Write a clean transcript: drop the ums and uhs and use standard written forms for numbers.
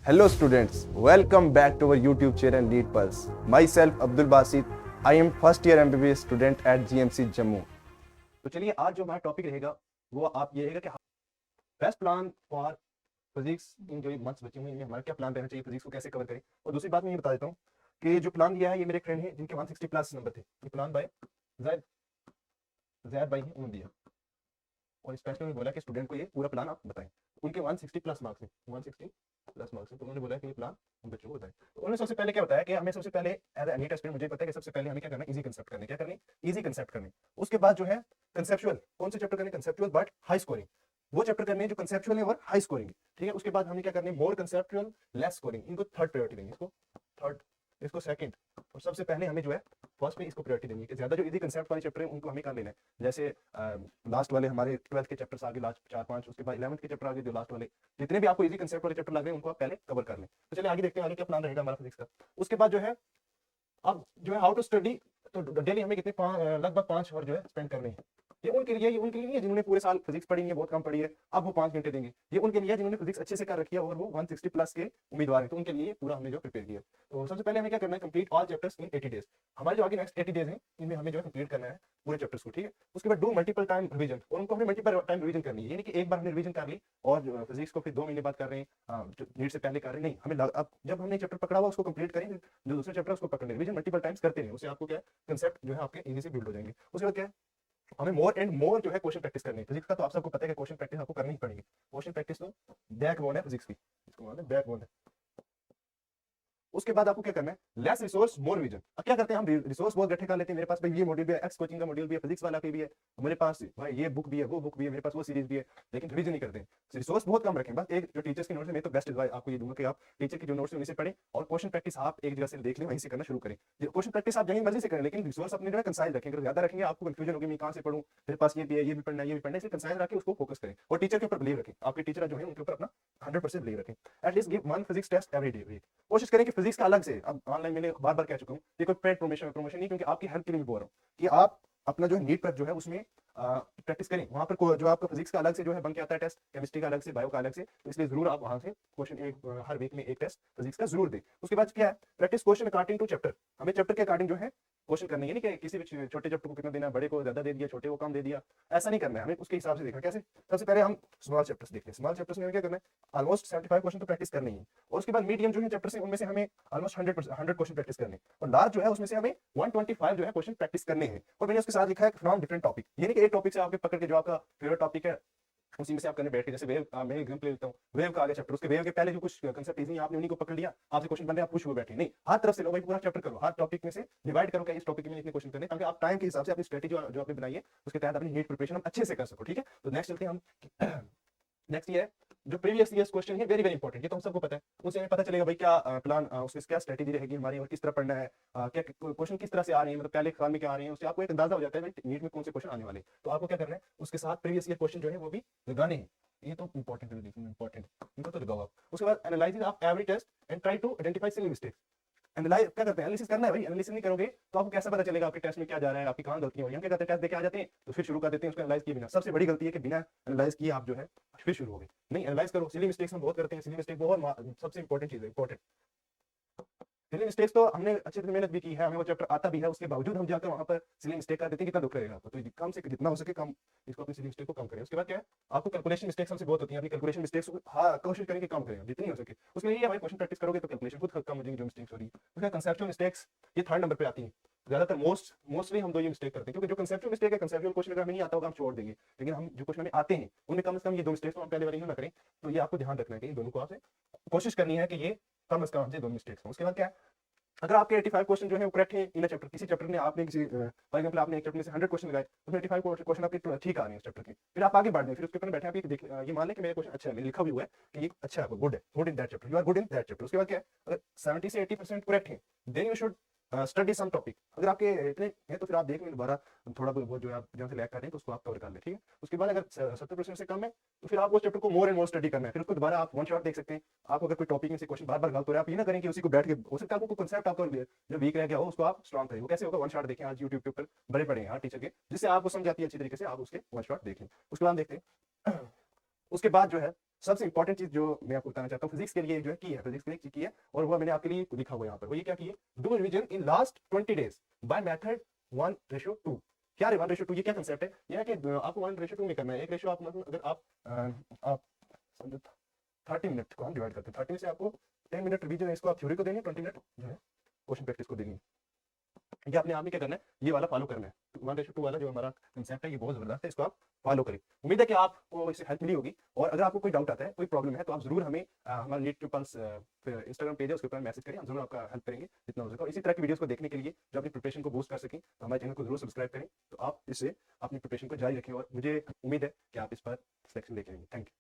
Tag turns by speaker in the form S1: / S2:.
S1: Hello students, welcome back to our YouTube channel Lead Pulse. Myself Abdul Basit, I am first year MBBS student at GMC Jammu.
S2: तो चलिए आज जो हमारा topic रहेगा वो आप ये रहेगा कि best plan for physics in जो मंथ्स बचे हुए हैं हमारा क्या प्लान रहना चाहिए, फिजिक्स को कैसे कवर करें। और दूसरी बात मैं ये बता देता हूँ कि जो प्लान दिया है ये मेरे फ्रेंड है जिनके 160 प्लस नंबर थे। ये प्लान बाय जैद भाई उन्होंने दिया और स्पेशली उन्होंने बोला कि स्टूडेंट को ये पूरा प्लान आप बताएं। उनके 160 प्लस मार्क्स हैं, 160 प्लस मार्क्स हैं, तो उन्होंने बोला कि ये प्लान हम बच्चों को बताएं। तो उन्होंने सबसे पहले क्या बताया कि हमें सबसे पहले एज एनी टेस्ट मुझे पता है कि सबसे पहले हमें क्या करना है, इजी कंसेप्ट करने, क्या करने, इजी कंसेप्ट करने। उसके बाद जो है कंसेप्चुअल, कौन से चैप्टर करने, कंसेप्चुअल बट हाई स्कोरिंग, वो चैप्टर करने जो कंसेप्चुअल है और हाई स्कोरिंग, ठीक है। उसके बाद हमने क्या करने, मोर कंसेप्चुअल लेस स्कोरिंग, इनको थर्ड प्रायोरिटी देंगे, इसको थर्ड, इसको सेकंड, और सबसे पहले हमें जो है फर्स्ट में इसको प्रायोरिटी देंगे कि ज्यादा जो इजी कंसेप्ट वाले चैप्टर है उनको हमें कर लेना है। जैसे लास्ट वाले हमारे 12th के चैप्टर्स आगे, लास्ट 4-5, उसके बाद 11th के चैप्टर आगे, जो लास्ट वाले जितने भी आपको इजी कंसेप्ट वाले चैप्टर लग रहे हैं उनको आप पहले कवर कर लें। तो चलिए आगे देखते हैं आगे क्या प्लान रहेगा हमारा फिजिक्स का। उसके बाद जो है अब जो है हाउ टू स्टडी, तो डेली हमें कितने लगभग 5 आवर जो है स्पेंड करने हैं। ये उनके लिए नहीं है जिन्होंने पूरे साल फिजिक्स पढ़ी है, बहुत कम पढ़ी है, अब वो 5 घंटे देंगे। ये उनके लिए जिन्होंने फिजिक्स अच्छे से कर रखी है और वो 160 प्लस के उम्मीदवार हैं, तो उनके लिए पूरा हमने जो प्रिपेयर किया। तो सबसे पहले हमें क्या करना है, complete all chapters in 80 days. हमारे जो आगे नेक्स्ट 80 डेज हैं इनमें हमें जो है कंप्लीट करना है पूरे चैप्टर्स को, ठीक है। उसके बाद डू मल्टीपल टाइम रिवीजन, और उनको हमें मल्टीपल टाइम रिवीजन करनी है, यानी कि एक बार हमने रिवीजन कर ली और फिजिक्स को फिर 2 महीने बाद कर रहे हैं, नीट से पहले कर रहे हैं, नहीं, हमें अब जब हमने चैप्टर पकड़ा हुआ उसको कंप्लीट करें, जो दूसरे चैप्टर उसको पकड़ने, रिवीजन मल्टीपल टाइम्स करते हैं, उससे आपको क्या कंसेप्ट जो है आपके इजी से बिल्ड हो जाएंगे। उसके बाद क्या है, हमें मोर एंड मोर जो है क्वेश्चन प्रैक्टिस करनी है। फिजिक्स का तो आप सबको पता है कि क्वेश्चन प्रैक्टिस आपको करनी ही पड़ेगी। क्वेश्चन प्रैक्टिस तो बैकबोन है फिजिक्स की, इसको मानते हैं बैकबोन है। उसके बाद आपको क्या करना है, लेस रिसोर्स मोर रिवीजन। अब क्या करते हैं हम, रिसोर्स बहुत इकट्ठे कर लेते हैं, मेरे पास भाई ये मॉड्यूल भी है, एक्स कोचिंग का मॉड्यूल भी है, फिजिक्स वाला भी है, मेरे पास भाई ये बुक भी है, वो बुक भी है, मेरे पास वो सीरीज भी है, लेकिन रिवीजन नहीं करते हैं। रिसोर्स बहुत कम रखें। बस एक जो टीचर्स की नोट्स है, मैं तो बेस्ट एडवाइस आपको ये दूंगा कि आप टीचर की जो नोट्स है उन्हीं से पढ़ें और क्वेश्चन प्रैक्टिस आप एक जगह से देख लें, वहीं से करना शुरू करें। क्वेश्चन प्रैक्टिस आप जहीं मर्जी से करें, लेकिन रिसोर्स अपने जो है कंसाइज रखें। अगर ज्यादा रखेंगे आपको कंफ्यूजन होगी, मैं कहां से पढ़ूं, मेरे पास ये भी है, ये भी पढ़ना है, ये भी पढ़ना है, इसलिए कंसाइज रखें, उसको फोकस करें और टीचर के ऊपर बिलीव रखें। आपके टीचर जो है उनके ऊपर अपना 100% बिलीव रखें। At least give 1 physics test every day. कोशिश करें कि फिजिक्स का अलग से, अब ऑनलाइन मैंने बार बार कह चुका हूँ, ये कोई पेड प्रमोशन नहीं, क्योंकि आपकी हेल्प के लिए भी बोल रहा हूँ कि आप अपना जो है नीट पर जो है उसमें प्रैक्टिस करें। वहां पर जो आपका फिजिक्स का अलग से जो है बन के आता है टेस्ट, केमिस्ट्री का अलग से, बायो का अलग से, तो इसलिए जरूर आप वहां से क्वेश्चन एक हर वीक में एक टेस्ट फिजिक्स का जरूर दें। उसके बाद क्या है, practice question according to chapter. हमें चैप्टर के अकॉर्डिंग जो है क्वेश्चन करनी है, नहीं कि किसी भी छोटे चैप्टर को कितना देना, बड़े को ज्यादा दे दिया, छोटे को कम दे दिया, ऐसा नहीं करना है। हमें उसके हिसाब से देखना। कैसे, सबसे पहले हम स्मॉल चैप्टर्स देखते हैं। स्मॉल चैप्टर्स में हमें क्या करना है, ऑलमोस्ट 75 क्वेश्चन तो प्रैक्टिस करनी है। और उसके बाद मीडियम जो है चैप्टर्स है उनमें से हमें ऑलमोस्ट 100 क्वेश्चन प्रैक्टिस करने, और लार्ज जो है उसमें से हमें 125 जो है क्वेश्चन प्रैक्टिस करने हैं। और मैंने उसके साथ लिखा है फ्रॉम डिफरेंट टॉपिक, यानी कि एक टॉपिक से आपके पकड़ के जो आपका फेवरेट टॉपिक है उसी में से आप करने बैठ के, जैसे वेव, मैं एग्जांपल लेता हूँ, वेव का आगे चैप्टर, उसके वेव के पहले जो कुछ कंसेप्ट इजी आपने उन्हीं को पकड़ लिया, आपसे क्वेश्चन बन रहे आप खुश हो बैठे, नहीं, हर तरफ से लो भाई, पूरा चैप्टर करो, हर टॉपिक में से डिवाइड करो कि इस टॉपिक में इतने क्वेश्चन करने, ताकि आप टाइम के हिसाब से अपनी स्ट्रेटजी जो आपने बनाई है उसके तहत अपनी नीट प्रिपरेशन हम अच्छे से कर सको, ठीक है। तो नेक्स्ट चलते हैं हम नेक्स्ट ये है जो प्रीवियस ईयर्स क्वेश्चन है, वेरी वेरी इंपॉर्टेंट, ये तो हम सबको पता है, उससे हमें पता चलेगा भाई क्या प्लान, उसमें क्या स्ट्रेटजी रहेगी हमारी और किस तरह पढ़ना है, क्या क्वेश्चन किस तरह से आ रहे हैं, मतलब पहले साल में क्या आ रहे हैं, उससे आपको एक अंदाजा हो जाता है भाई नीट में कौन से क्वेश्चन आने वाले। तो आपको क्या करना है, उसके साथ प्रीवियस ईयर क्वेश्चन जो है वो भी लगाने हैं, ये तो इंपॉर्टेंट है, इंपॉर्टेंट, इनको तो लगाओ आप। उसके बाद analyse of every test and try to identify silly mistakes. Analyse क्या करते हैं, एनालिसिस करना है भाई, एनालिसिस नहीं करोगे तो आपको कैसा पता चलेगा आपके टेस्ट में क्या जा रहा है, आपकी कहां गलतियां हो रही हैं। हम क्या करते हैं, टेस्ट देके आ जाते हैं तो फिर शुरू कर देते हैं उसको एनालाइज किए बिना। सबसे बड़ी गलती है कि बिना एनालाइज किए आप जो है फिर शुरू हो गए, नहीं, एनालाइज करो। सिली मिस्टेक्स हम बहुत करते हैं, सिली मिस्टेक बहुत सबसे इंपॉर्टेंट चीज है, इंपॉर्टेंट। सिली मिस्टेक्स तो हमने अच्छे से मेहनत भी की है, हमें वो चैप्टर आता भी है, उसके बावजूद हम जाकर वहां पर सिली मिस्टेक कर देते हैं, कितना दुख लगेगा आपको। तो कम से जितना हो सके कम इसको, अपनी सिली मिस्टेक को कम करें। उसके बाद क्या है, आपको कैलकुलेशन मिस्टेक्स हमसे बहुत होती है, अपनी कैलकुलेशन मिस्टेक्स को हाँ कोशिश करें कि कम करें जितनी हो सके। उसके लिए भाई क्वेश्चन प्रैक्टिस करोगे तो कैलकुलेशन खुद कम हो जाएगी जो मिस्टेक्स हो रही है। उसके कंसेप्चुअल मिस्टेक्स ये 3rd नंबर पे आती है ज्यादातर, मोस्टली हम 2 ये मिस्टेक करते हैं, क्योंकि जो कंसेप्चुअल मिस्टेक है, कंसेप्चुअल क्वेश्चन अगर हमें नहीं आता होगा हम छोड़ देंगे, लेकिन हम जो क्वेश्चन हमें आते हैं उनमें कम से कम ये 2 मिस्टेक्स तो हम पहले बार ना करें। तो ये आपको ध्यान रखना है कि इन दोनों को आपसे कोशिश करनी है कि ये कम से कम हमसे 2 मिस्टेक्स हो। उसके बाद क्या है, अगर आपके 85 क्वेश्चन जो है वो करेक्ट है इन चैप्टर, किसी चैप्टर ने आपने किसी फॉर एग्जांपल आपने एक चैप्टर में से 100 क्वेश्चन लगाए, उसमें 85 क्वेश्चन आपके ठीक आ रहे हैं उस चैप्टर के, फिर आप आगे बढ़ जाए, फिर उसके ऊपर बैठे आप ये मान लें कि मेरा क्वेश्चन अच्छा है, मैंने लिखा भी हुआ है कि ये अच्छा है, गुड है, good in that chapter, you are good in that chapter. उसके बाद क्या है, अगर 70 से 80% करेक्ट है then you should study some topic. अगर आपके इतने हैं तो फिर आप देख लें दोबारा, थोड़ा बहुत जो आप जहाँ से लैग कर रहे हैं तो उसको आप कवर कर लें, ठीक है। उसके बाद अगर 70% से कम है तो फिर आप उस चैप्टर को मोर एंड मोर स्टडी करना है, फिर उसको दोबारा आप वन शॉट देख सकते हैं। आप अगर कोई टॉपिक में से क्वेश्चन बार बार गलत हो रहा है, आप ये ना करें कि उसी को बैठ के, हो सकता है आपको कंसेप्ट आपका जो वीक रह गया हो उसको आप स्ट्रॉन्ग करें। वो कैसे होगा, वन शॉट देखें, आज यूट्यूब के ऊपर बड़े पड़े हैं टीचर के, जिससे आपको समझ आती है अच्छी तरीके से, आप उसके वन शॉट देखें। उसके बाद देखते हैं उसके बाद जो है सबसे इंपॉर्टेंट चीज जो मैं आपको बताना चाहता हूँ फिजिक्स के लिए जो है की है, फिजिक्स के लिए चीज की है, और वो मैंने आपके लिए लिखा हुआ है यहाँ पर। वो ये क्या की है, do revision in last 20 days by method 1:2। क्या 1:2? ये क्या कंसेप्ट है? यह है कि आपको 1:2 में करना है। एक रेशियो आप मतलब अगर आप समझो 30 मिनट को हम डिवाइड करते हैं, 30 में से आपको 10 मिनट रिवीजन है, इसको आप थ्योरी को देंगे, 20 मिनट जो है क्वेश्चन प्रैक्टिस को देंगे। ये अपने आप में क्या करना है, ये वाला फॉलो करना है। 1:2 वाला जो हमारा कंसेप्ट है ये बहुत जबरदस्त है, इसको आप फॉलो करें। उम्मीद है कि आपको इससे हेल्प मिली होगी, और अगर आपको कोई डाउट आता है, कोई प्रॉब्लम है, तो आप जरूर हमें हमारा नीट पल्स इंस्टाग्राम पेज है उसके ऊपर मैसेज करें, हम जरूर आपका हेल्प करेंगे जितना हो सके। और इसी तरह की वीडियोस को देखने के लिए जो अपनी प्रिपरेशन को बूस्ट कर सकें, तो हमारे चैनल को जरूर सब्सक्राइब करें, तो आप इससे अपनी प्रिपरेशन को जारी रखें, और मुझे उम्मीद है कि आप इस पर सिलेक्शन लेके आएंगे। Thank you.